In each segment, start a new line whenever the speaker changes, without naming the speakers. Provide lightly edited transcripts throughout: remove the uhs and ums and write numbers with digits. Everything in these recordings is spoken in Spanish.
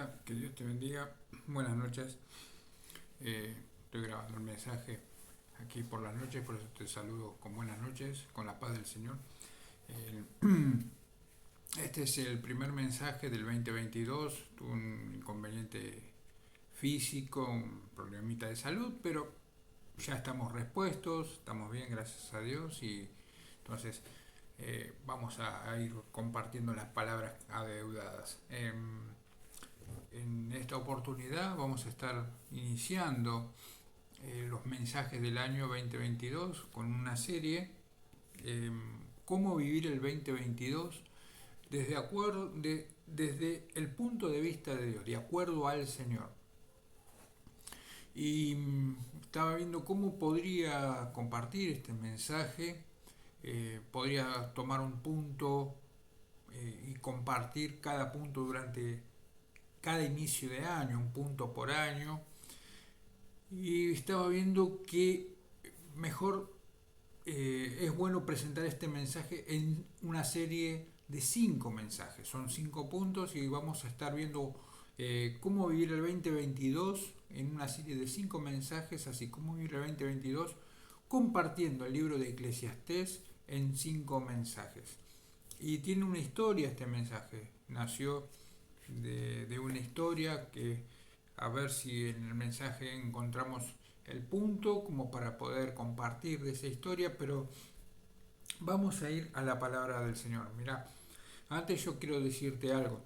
Hola, que Dios te bendiga. Buenas noches. Estoy grabando el mensaje aquí por las noches, por eso te saludo con buenas noches, con la paz del Señor. Este es el primer mensaje del 2022. Tuve un inconveniente físico, un problemita de salud, pero ya estamos repuestos, estamos bien, gracias a Dios. Y entonces vamos a ir compartiendo las palabras adeudadas. En esta oportunidad vamos a estar iniciando los mensajes del año 2022 con una serie, eh, cómo vivir el 2022 desde el punto de vista de Dios, de acuerdo al Señor. Y estaba viendo cómo podría compartir este mensaje. Podría tomar un punto y compartir cada punto durante cada inicio de año, un punto por año. Y estaba viendo que mejor es bueno presentar este mensaje en una serie de 5 mensajes. Son 5 puntos y vamos a estar viendo cómo vivir el 2022 en una serie de 5 mensajes, así como vivir el 2022 compartiendo el libro de Eclesiastés en 5 mensajes. Y tiene una historia este mensaje. Nació de una historia que a ver si en el mensaje encontramos el punto como para poder compartir de esa historia, pero vamos a ir a la palabra del Señor. Mira, antes yo quiero decirte algo.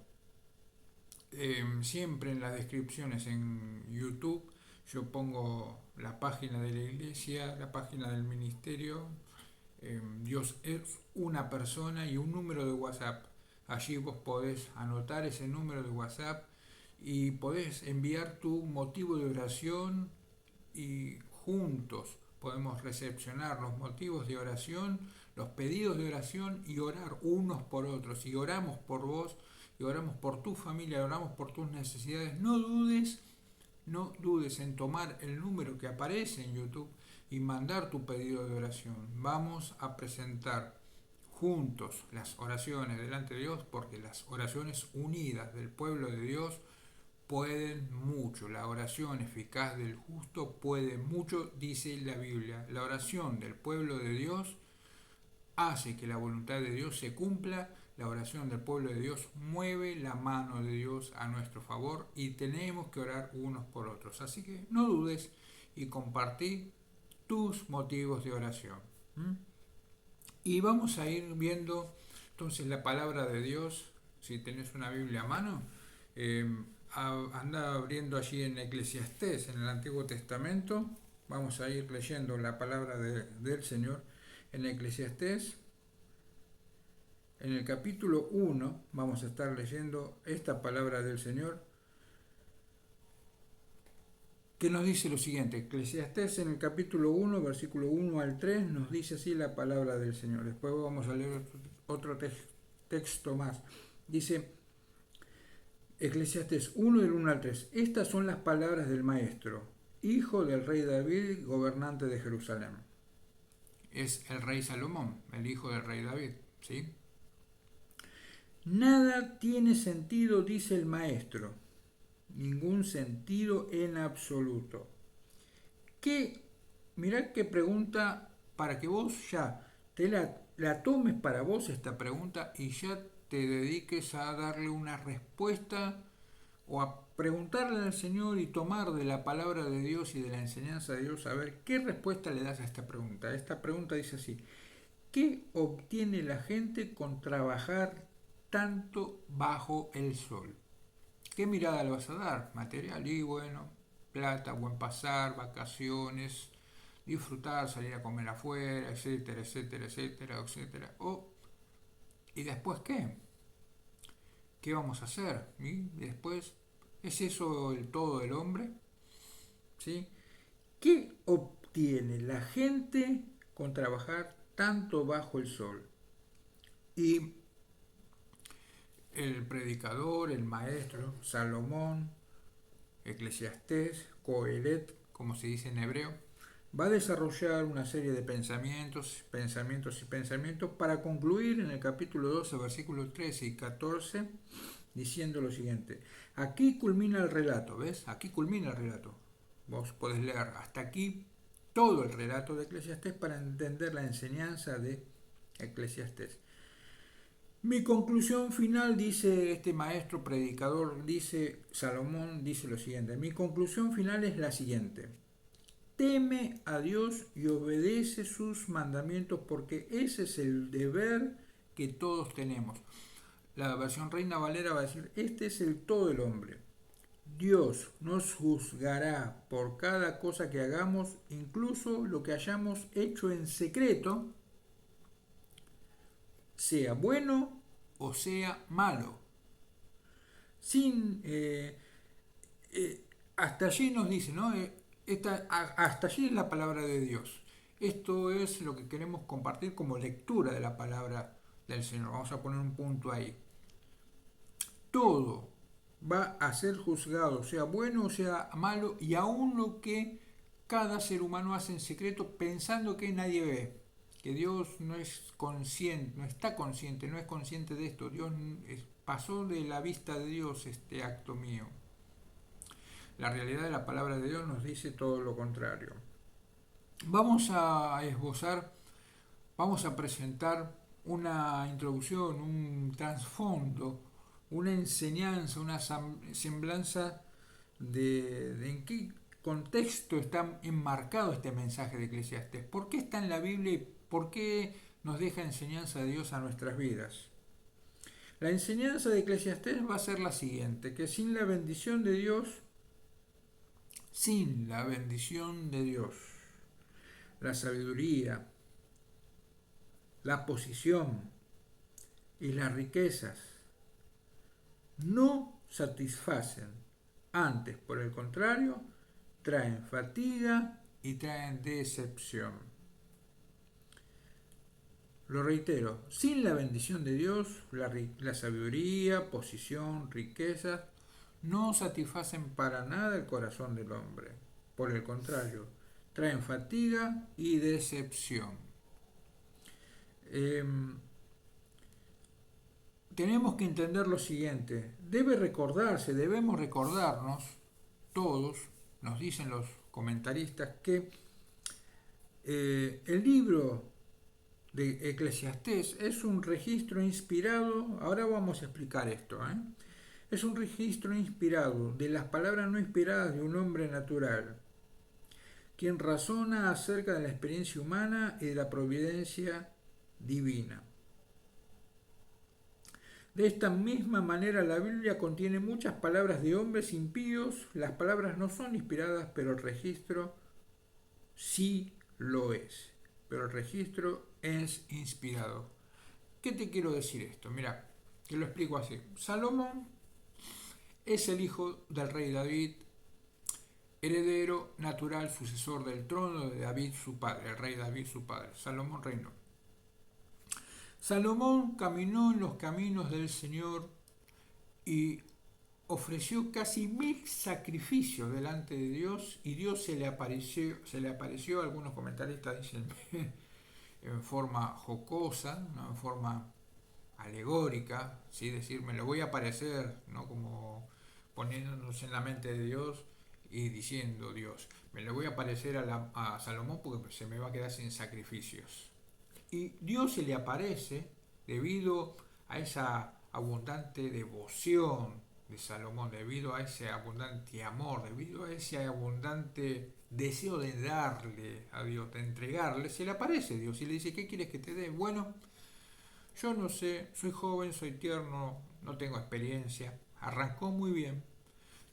Siempre en las descripciones en YouTube yo pongo la página de la iglesia, la página del ministerio. Dios es una persona y un número de WhatsApp. Allí vos podés anotar ese número de WhatsApp y podés enviar tu motivo de oración y juntos podemos recepcionar los motivos de oración, los pedidos de oración y orar unos por otros. Y oramos por vos, y oramos por tu familia, oramos por tus necesidades. No dudes en tomar el número que aparece en YouTube y mandar tu pedido de oración. Vamos a presentar juntos las oraciones delante de Dios, porque las oraciones unidas del pueblo de Dios pueden mucho. La oración eficaz del justo puede mucho, dice la Biblia. La oración del pueblo de Dios hace que la voluntad de Dios se cumpla. La oración del pueblo de Dios mueve la mano de Dios a nuestro favor y tenemos que orar unos por otros. Así que no dudes y compartí tus motivos de oración. Y vamos a ir viendo entonces la palabra de Dios. Si tenés una Biblia a mano, anda abriendo allí en Eclesiastés, en el Antiguo Testamento. Vamos a ir leyendo la palabra del Señor en Eclesiastés. En el capítulo 1 vamos a estar leyendo esta palabra del Señor que nos dice lo siguiente. Eclesiastés en el capítulo 1, versículo 1 al 3, nos dice así la palabra del Señor. Después vamos a leer otro texto más. Dice Eclesiastés 1 del 1 al 3. Estas son las palabras del maestro, hijo del rey David, gobernante de Jerusalén. Es el rey Salomón, el hijo del rey David, ¿sí? Nada tiene sentido, dice el maestro, ningún sentido en absoluto. Mirá qué pregunta para que vos ya te la tomes para vos esta pregunta y ya te dediques a darle una respuesta o a preguntarle al Señor y tomar de la palabra de Dios y de la enseñanza de Dios a ver qué respuesta le das a esta pregunta. Esta pregunta dice así: ¿qué obtiene la gente con trabajar tanto bajo el sol? ¿Qué mirada le vas a dar? Material y bueno, plata, buen pasar, vacaciones, disfrutar, salir a comer afuera, etcétera, etcétera, etcétera, etcétera. ¿Y después qué? ¿Qué vamos a hacer? ¿Y después es eso el todo del hombre? ¿Sí? ¿Qué obtiene la gente con trabajar tanto bajo el sol? Y el predicador, el maestro, Salomón, Eclesiastés, Coelet, como se dice en hebreo, va a desarrollar una serie de pensamientos para concluir en el capítulo 12, versículos 13 y 14, diciendo lo siguiente. Aquí culmina el relato, ¿ves? Aquí culmina el relato. Vos podés leer hasta aquí todo el relato de Eclesiastés para entender la enseñanza de Eclesiastés. Mi conclusión final, dice este maestro predicador, dice Salomón, dice lo siguiente. Mi conclusión final es la siguiente. Teme a Dios y obedece sus mandamientos porque ese es el deber que todos tenemos. La versión Reina Valera va a decir, este es el todo del hombre. Dios nos juzgará por cada cosa que hagamos, incluso lo que hayamos hecho en secreto, sea bueno o sea malo. Sin, hasta allí nos dice, ¿no? Hasta allí es la palabra de Dios. Esto es lo que queremos compartir como lectura de la palabra del Señor. Vamos a poner un punto ahí. Todo va a ser juzgado, sea bueno o sea malo, y aún lo que cada ser humano hace en secreto pensando que nadie ve, que Dios no es consciente, no está consciente, no es consciente de esto. Dios pasó de la vista de Dios este acto mío. La realidad de la palabra de Dios nos dice todo lo contrario. Vamos a esbozar, vamos a presentar una introducción, un trasfondo, una enseñanza, una semblanza de en qué contexto está enmarcado este mensaje de Eclesiastés. ¿Por qué está en la Biblia y por qué nos deja enseñanza de Dios a nuestras vidas? La enseñanza de Eclesiastés va a ser la siguiente, que sin la bendición de Dios, la sabiduría, la posición y las riquezas no satisfacen. Antes, por el contrario, traen fatiga y traen decepción. Lo reitero, sin la bendición de Dios, la sabiduría, posición, riquezas, no satisfacen para nada el corazón del hombre. Por el contrario, traen fatiga y decepción. Tenemos que entender lo siguiente. Debemos recordarnos, todos, nos dicen los comentaristas, que el libro de Eclesiastés es un registro inspirado, ahora vamos a explicar esto, es un registro inspirado de las palabras no inspiradas de un hombre natural, quien razona acerca de la experiencia humana y de la providencia divina. De esta misma manera la Biblia contiene muchas palabras de hombres impíos, las palabras no son inspiradas, pero el registro sí lo es, pero el registro es inspirado. ¿Qué te quiero decir esto? Mira, te lo explico así. Salomón es el hijo del rey David, heredero natural, sucesor del trono de David su padre, el rey David su padre. Salomón reinó. Salomón caminó en los caminos del Señor y ofreció casi 1000 sacrificios delante de Dios, y Dios se le apareció, algunos comentaristas dicen en forma jocosa, ¿no? En forma alegórica, ¿sí? Decir, me lo voy a aparecer, ¿no? Como poniéndonos en la mente de Dios y diciendo, Dios, me lo voy a aparecer a Salomón porque se me va a quedar sin sacrificios. Y Dios se le aparece debido a esa abundante devoción de Salomón, debido a ese abundante amor, debido a ese abundante deseo de darle a Dios, de entregarle. Se le aparece Dios y le dice, ¿qué quieres que te dé? Bueno, yo no sé, soy joven, soy tierno, no tengo experiencia, arrancó muy bien.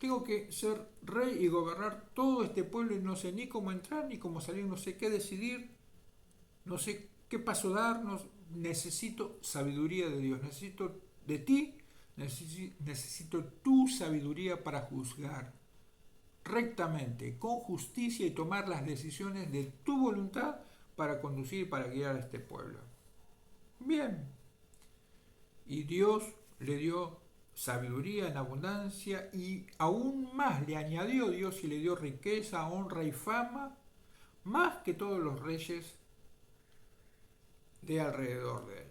Tengo que ser rey y gobernar todo este pueblo y no sé ni cómo entrar ni cómo salir, no sé qué decidir, no sé qué paso darnos. Necesito sabiduría de Dios, necesito de ti, necesito tu sabiduría para juzgar rectamente, con justicia y tomar las decisiones de tu voluntad para conducir y para guiar a este pueblo. Bien. Y Dios le dio sabiduría en abundancia y aún más le añadió Dios y le dio riqueza, honra y fama, más que todos los reyes de alrededor de él.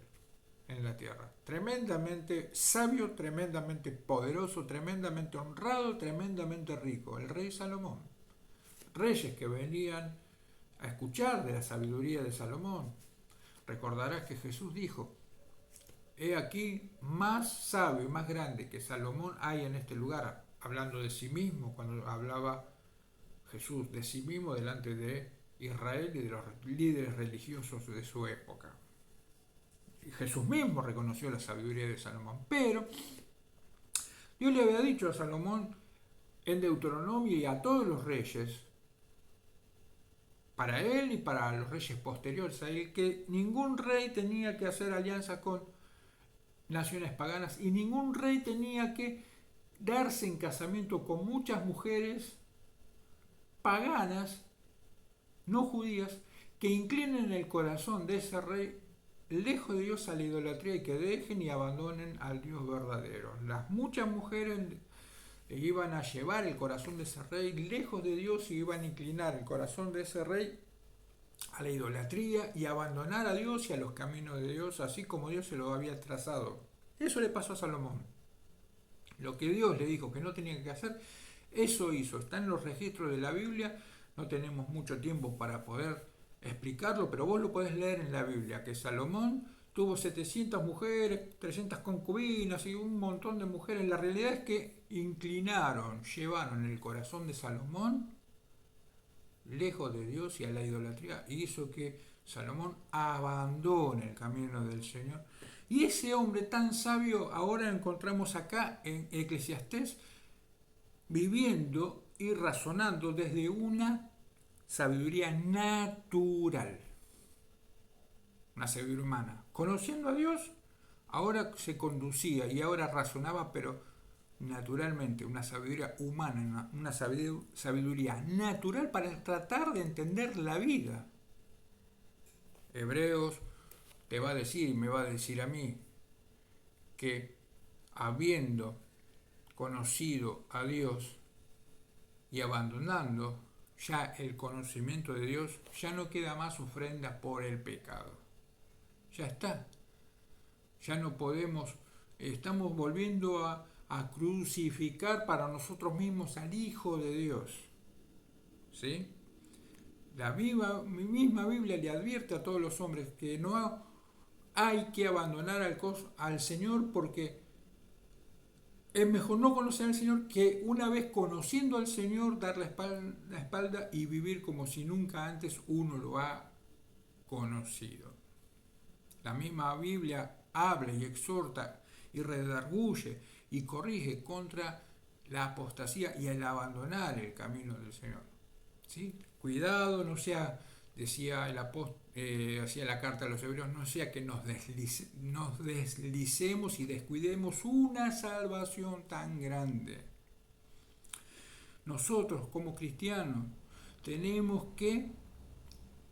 en la tierra. Tremendamente sabio, tremendamente poderoso, tremendamente honrado, tremendamente rico. El rey Salomón. Reyes que venían a escuchar de la sabiduría de Salomón. Recordarás que Jesús dijo: he aquí más sabio y más grande que Salomón hay en este lugar, hablando de sí mismo, cuando hablaba Jesús de sí mismo delante de Israel y de los líderes religiosos de su época. Y Jesús mismo reconoció la sabiduría de Salomón, pero Dios le había dicho a Salomón en Deuteronomio y a todos los reyes, para él y para los reyes posteriores a él, que ningún rey tenía que hacer alianza con naciones paganas y ningún rey tenía que darse en casamiento con muchas mujeres paganas, no judías, que inclinen el corazón de ese rey lejos de Dios a la idolatría y que dejen y abandonen al Dios verdadero. Las muchas mujeres iban a llevar el corazón de ese rey lejos de Dios y iban a inclinar el corazón de ese rey a la idolatría y abandonar a Dios y a los caminos de Dios, así como Dios se lo había trazado. Eso le pasó a Salomón. Lo que Dios le dijo que no tenía que hacer, eso hizo. Está en los registros de la Biblia. No tenemos mucho tiempo para poder explicarlo, pero vos lo podés leer en la Biblia, que Salomón tuvo 700 mujeres, 300 concubinas y un montón de mujeres. La realidad es que inclinaron, llevaron el corazón de Salomón lejos de Dios y a la idolatría, y hizo que Salomón abandone el camino del Señor. Y ese hombre tan sabio ahora lo encontramos acá en Eclesiastés, viviendo y razonando desde una sabiduría natural, una sabiduría humana. Conociendo a Dios, ahora se conducía y ahora razonaba, pero naturalmente, una sabiduría humana, una sabiduría natural para tratar de entender la vida. Hebreos te va a decir, me va a decir a mí, que habiendo conocido a Dios y abandonando ya el conocimiento de Dios, ya no queda más ofrenda por el pecado. Ya está. Ya no podemos, estamos volviendo a crucificar para nosotros mismos al Hijo de Dios. ¿Sí? La misma Biblia le advierte a todos los hombres que no hay que abandonar al Señor, porque es mejor no conocer al Señor que una vez conociendo al Señor dar la espalda y vivir como si nunca antes uno lo ha conocido. La misma Biblia habla y exhorta y redarguye y corrige contra la apostasía y el abandonar el camino del Señor. ¿Sí? Cuidado, no sea, decía el apóstol, hacía la carta a los hebreos, no sea que nos deslicemos y descuidemos una salvación tan grande. Nosotros como cristianos tenemos que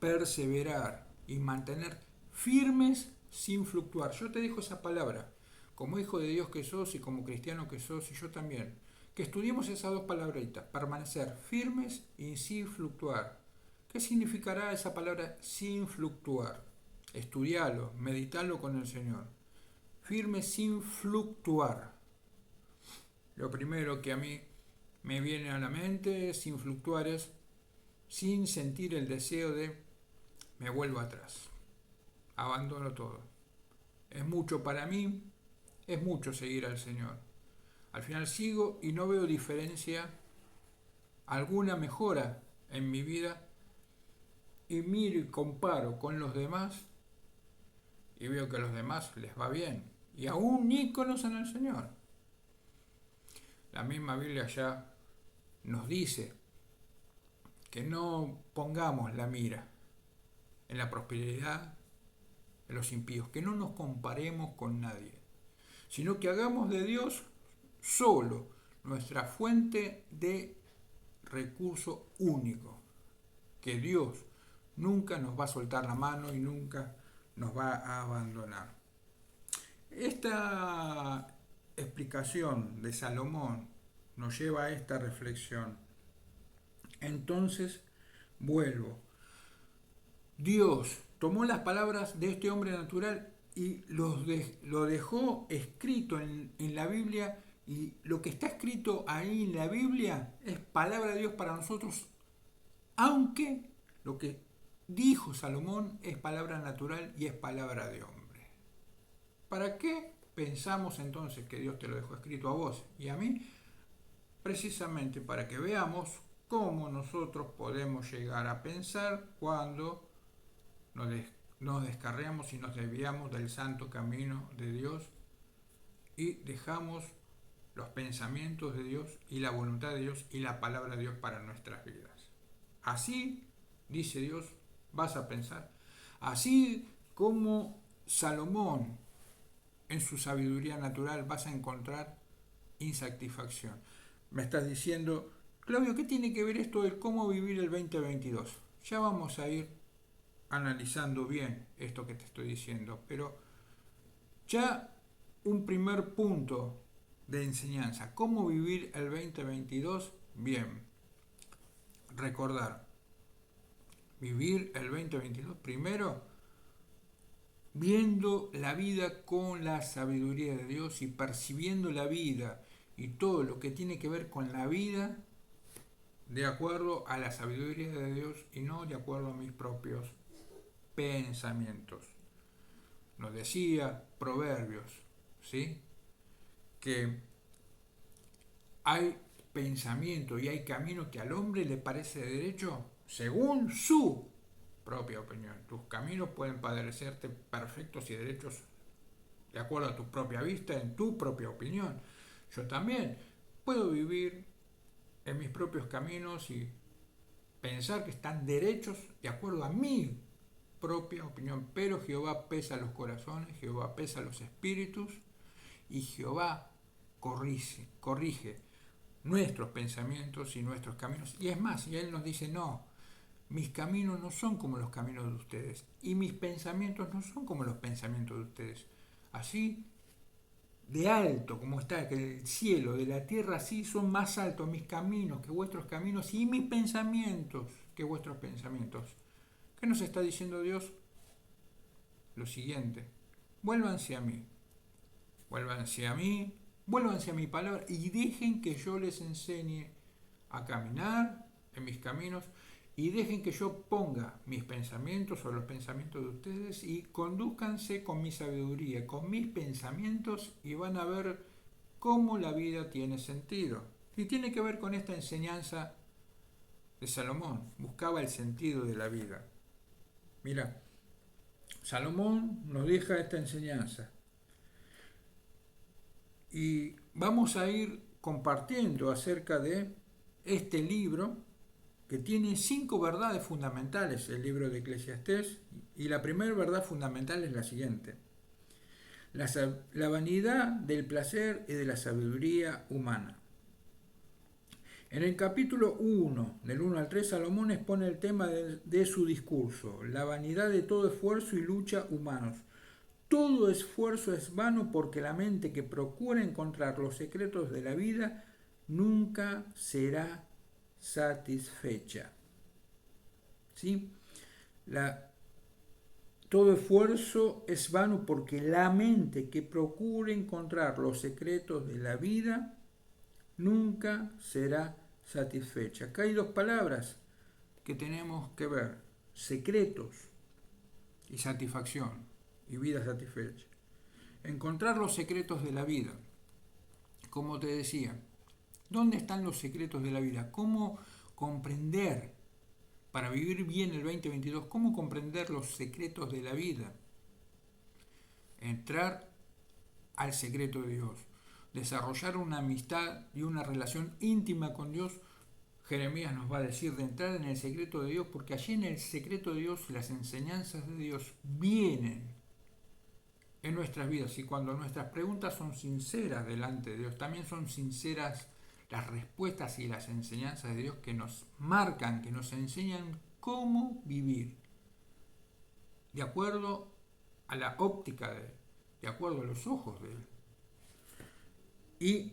perseverar y mantener firmes sin fluctuar. Yo te dejo esa palabra, como hijo de Dios que sos y como cristiano que sos, y yo también, que estudiemos esas dos palabritas: permanecer firmes y sin fluctuar. ¿Qué significará esa palabra sin fluctuar? Estudialo, meditalo con el Señor. Firme sin fluctuar. Lo primero que a mí me viene a la mente sin fluctuar es sin sentir el deseo de me vuelvo atrás, abandono todo. Es mucho para mí, es mucho seguir al Señor. Al final sigo y no veo diferencia, alguna mejora en mi vida, y miro y comparo con los demás y veo que a los demás les va bien y aún ni conocen al Señor. La misma Biblia ya nos dice que no pongamos la mira en la prosperidad de los impíos, que no nos comparemos con nadie, sino que hagamos de Dios solo nuestra fuente de recurso único, que Dios nunca nos va a soltar la mano y nunca nos va a abandonar. Esta explicación de Salomón nos lleva a esta reflexión. Entonces, vuelvo. Dios tomó las palabras de este hombre natural lo dejó escrito en la Biblia, y lo que está escrito ahí en la Biblia es palabra de Dios para nosotros, aunque lo que dijo Salomón es palabra natural y es palabra de hombre. ¿Para qué pensamos entonces que Dios te lo dejó escrito a vos y a mí? Precisamente para que veamos cómo nosotros podemos llegar a pensar cuando nos descarriamos y nos desviamos del santo camino de Dios y dejamos los pensamientos de Dios y la voluntad de Dios y la palabra de Dios para nuestras vidas. Así, dice Dios, vas a pensar. Así como Salomón, en su sabiduría natural, vas a encontrar insatisfacción. Me estás diciendo, Claudio, ¿qué tiene que ver esto de cómo vivir el 2022? Ya vamos a ir analizando bien esto que te estoy diciendo, pero ya un primer punto de enseñanza, cómo vivir el 2022 bien. Recordar, vivir el 2022 primero viendo la vida con la sabiduría de Dios y percibiendo la vida y todo lo que tiene que ver con la vida de acuerdo a la sabiduría de Dios y no de acuerdo a mis propios pensamientos. Nos decía Proverbios, ¿sí? Que hay pensamiento y hay camino que al hombre le parece derecho según su propia opinión. Tus caminos pueden parecerte perfectos y derechos de acuerdo a tu propia vista, en tu propia opinión. Yo también puedo vivir en mis propios caminos y pensar que están derechos de acuerdo a mi propia opinión, pero Jehová pesa los corazones, Jehová pesa los espíritus y Jehová corrige nuestros pensamientos y nuestros caminos. Y es más, y Él nos dice, no, mis caminos no son como los caminos de ustedes y mis pensamientos no son como los pensamientos de ustedes. Así de alto como está que el cielo de la tierra, así son más altos mis caminos que vuestros caminos y mis pensamientos que vuestros pensamientos. ¿Qué nos está diciendo Dios? Lo siguiente, vuélvanse a mí, vuélvanse a mí, vuélvanse a mi palabra y dejen que yo les enseñe a caminar en mis caminos y dejen que yo ponga mis pensamientos sobre los pensamientos de ustedes y condúzcanse con mi sabiduría, con mis pensamientos y van a ver cómo la vida tiene sentido. Y tiene que ver con esta enseñanza de Salomón. Buscaba el sentido de la vida. Mira, Salomón nos deja esta enseñanza y vamos a ir compartiendo acerca de este libro que tiene 5 verdades fundamentales, el libro de Eclesiastés, y la primera verdad fundamental es la siguiente: la vanidad del placer y de la sabiduría humana. En el capítulo 1, del 1 al 3, Salomón expone el tema de su discurso, la vanidad de todo esfuerzo y lucha humanos. Todo esfuerzo es vano porque la mente que procura encontrar los secretos de la vida nunca será satisfecha. ¿Sí? Todo esfuerzo es vano porque la mente que procura encontrar los secretos de la vida nunca será satisfecha. Acá hay 2 palabras que tenemos que ver: secretos y satisfacción y vida satisfecha. Encontrar los secretos de la vida. Como te decía, ¿dónde están los secretos de la vida? ¿Cómo comprender, para vivir bien el 2022, cómo comprender los secretos de la vida? Entrar al secreto de Dios, desarrollar una amistad y una relación íntima con Dios. Jeremías nos va a decir de entrar en el secreto de Dios, porque allí en el secreto de Dios las enseñanzas de Dios vienen en nuestras vidas, y cuando nuestras preguntas son sinceras delante de Dios, también son sinceras las respuestas y las enseñanzas de Dios que nos marcan, que nos enseñan cómo vivir de acuerdo a la óptica de Él, de acuerdo a los ojos de Él. Y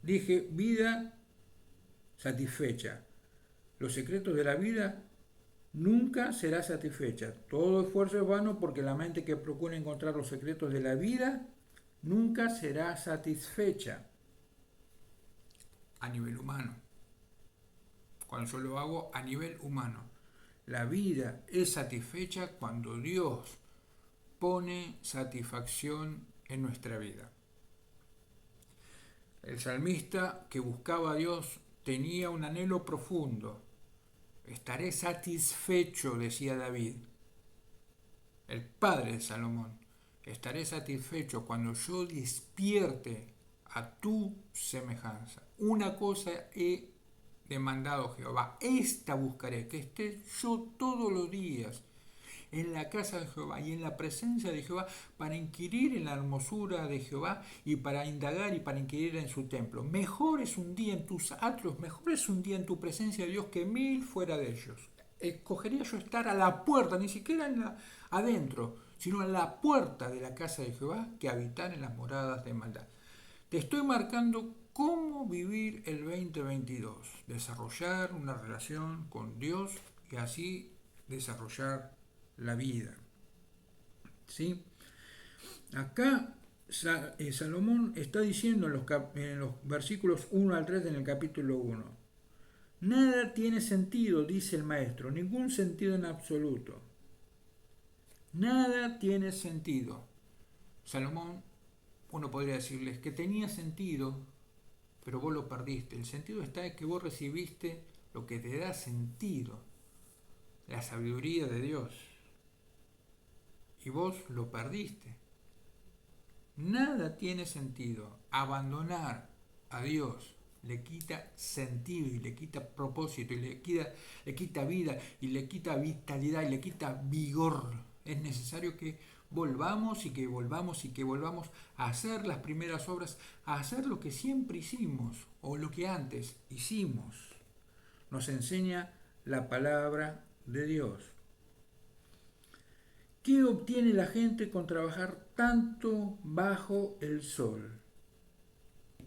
dije, vida satisfecha. Los secretos de la vida nunca será satisfecha. Todo esfuerzo es vano porque la mente que procura encontrar los secretos de la vida nunca será satisfecha a nivel humano. Cuando yo lo hago a nivel humano. La vida es satisfecha cuando Dios pone satisfacción en nuestra vida. El salmista que buscaba a Dios tenía un anhelo profundo. Estaré satisfecho, decía David, el padre de Salomón. Estaré satisfecho cuando yo despierte a tu semejanza. Una cosa he demandado Jehová, esta buscaré, que esté yo todos los días en la casa de Jehová y en la presencia de Jehová para inquirir en la hermosura de Jehová y para indagar y para inquirir en su templo. Mejor es un día en tus atrios, mejor es un día en tu presencia de Dios que 1000 fuera de ellos. Escogería yo estar a la puerta, ni siquiera adentro, sino a la puerta de la casa de Jehová que habitar en las moradas de maldad. Te estoy marcando cómo vivir el 2022, desarrollar una relación con Dios y así desarrollar la vida. ¿Sí? Acá Salomón está diciendo en los versículos 1 al 3 en el capítulo 1. Nada tiene sentido, dice el maestro, ningún sentido en absoluto. Nada tiene sentido. Salomón, uno podría decirles que tenía sentido, pero vos lo perdiste. El sentido está en que vos recibiste lo que te da sentido, la sabiduría de Dios. Y vos lo perdiste. Nada tiene sentido. Abandonar a Dios le quita sentido y le quita propósito y le quita vida y le quita vitalidad y le quita vigor. Es necesario que volvamos y que volvamos y que volvamos a hacer las primeras obras, a hacer lo que siempre hicimos o lo que antes hicimos. Nos enseña la palabra de Dios. ¿Qué obtiene la gente con trabajar tanto bajo el sol?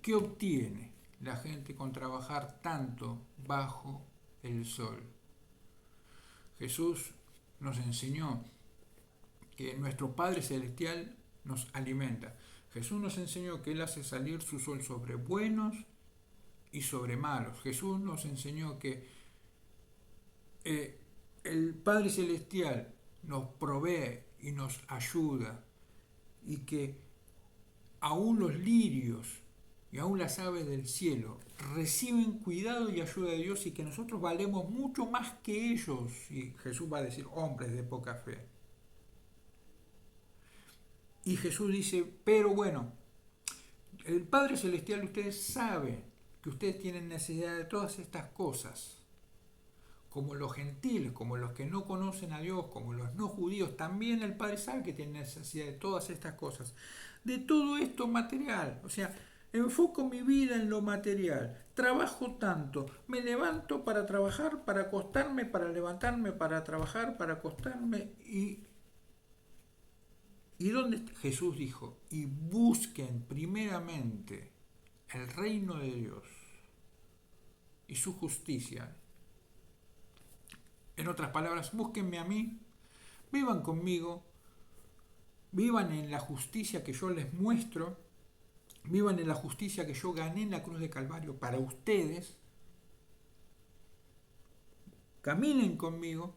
¿Qué obtiene la gente con trabajar tanto bajo el sol? Jesús nos enseñó que nuestro Padre Celestial nos alimenta. Jesús nos enseñó que Él hace salir su sol sobre buenos y sobre malos. Jesús nos enseñó que el Padre Celestial nos provee y nos ayuda y que aún los lirios y aún las aves del cielo reciben cuidado y ayuda de Dios y que nosotros valemos mucho más que ellos. Y Jesús va a decir hombres de poca fe. Y Jesús dice, pero bueno, el Padre Celestial, ustedes saben que ustedes tienen necesidad de todas estas cosas. Como los gentiles, como los que no conocen a Dios, como los no judíos, también el Padre sabe que tiene necesidad de todas estas cosas. De todo esto material. O sea, enfoco mi vida en lo material. Trabajo tanto. Me levanto para trabajar, para acostarme, para levantarme, para trabajar, para acostarme. ¿Y dónde Jesús dijo? Y busquen primeramente el reino de Dios y su justicia. En otras palabras, búsquenme a mí, vivan conmigo, vivan en la justicia que yo les muestro, vivan en la justicia que yo gané en la cruz de Calvario para ustedes, caminen conmigo,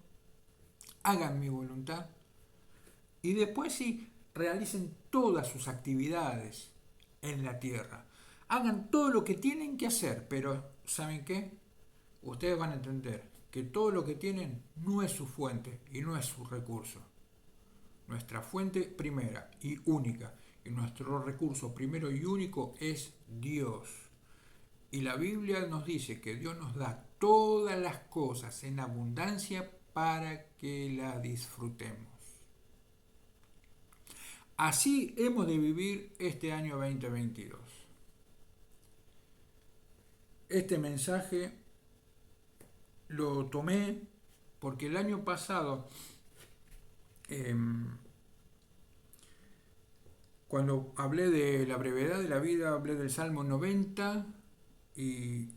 hagan mi voluntad y después sí realicen todas sus actividades en la tierra. Hagan todo lo que tienen que hacer, pero ¿saben qué? Ustedes van a entender que todo lo que tienen no es su fuente y no es su recurso. Nuestra fuente primera y única y nuestro recurso primero y único es Dios. Y la Biblia nos dice que Dios nos da todas las cosas en abundancia para que la disfrutemos. Así hemos de vivir este año 2022. Este mensaje lo tomé porque el año pasado, cuando hablé de la brevedad de la vida, hablé del Salmo 90 y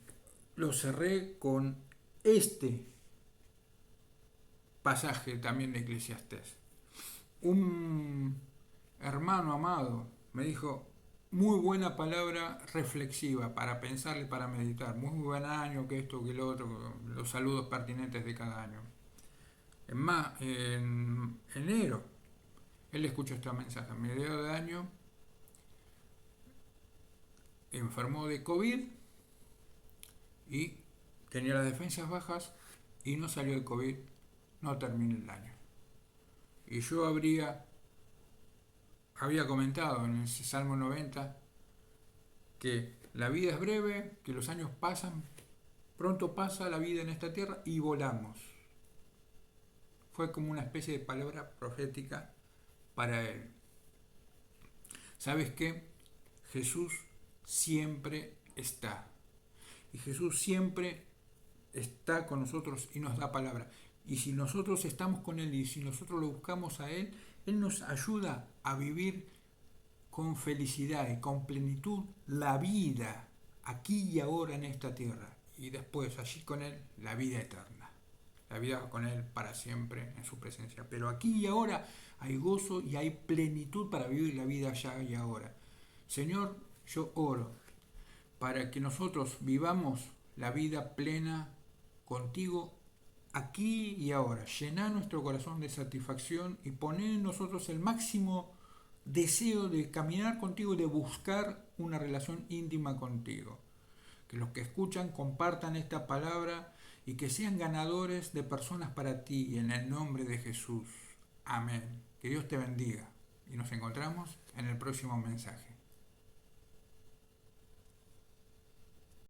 lo cerré con este pasaje también de Eclesiastés. Un hermano amado me dijo, muy buena palabra reflexiva para pensar y para meditar. Muy buen año, que esto, que lo otro, los saludos pertinentes de cada año. Es más, en enero, él escuchó este mensaje. A mediados de año, enfermó de COVID y tenía las defensas bajas y no salió de COVID, no terminó el año. Y yo había comentado en ese Salmo 90 que la vida es breve, que los años pasan, pronto pasa la vida en esta tierra y volamos. Fue como una especie de palabra profética para él. ¿Sabes qué? Jesús siempre está. Y Jesús siempre está con nosotros y nos da palabra. Y si nosotros estamos con Él y si nosotros lo buscamos a Él, Él nos ayuda a vivir con felicidad y con plenitud la vida aquí y ahora en esta tierra. Y después allí con Él la vida eterna. La vida con Él para siempre en su presencia. Pero aquí y ahora hay gozo y hay plenitud para vivir la vida allá y ahora. Señor, yo oro para que nosotros vivamos la vida plena contigo aquí y ahora. Llená nuestro corazón de satisfacción y poner en nosotros el máximo deseo de caminar contigo y de buscar una relación íntima contigo. Que los que escuchan compartan esta palabra y que sean ganadores de personas para ti en el nombre de Jesús. Amén. Que Dios te bendiga y nos encontramos en el próximo mensaje.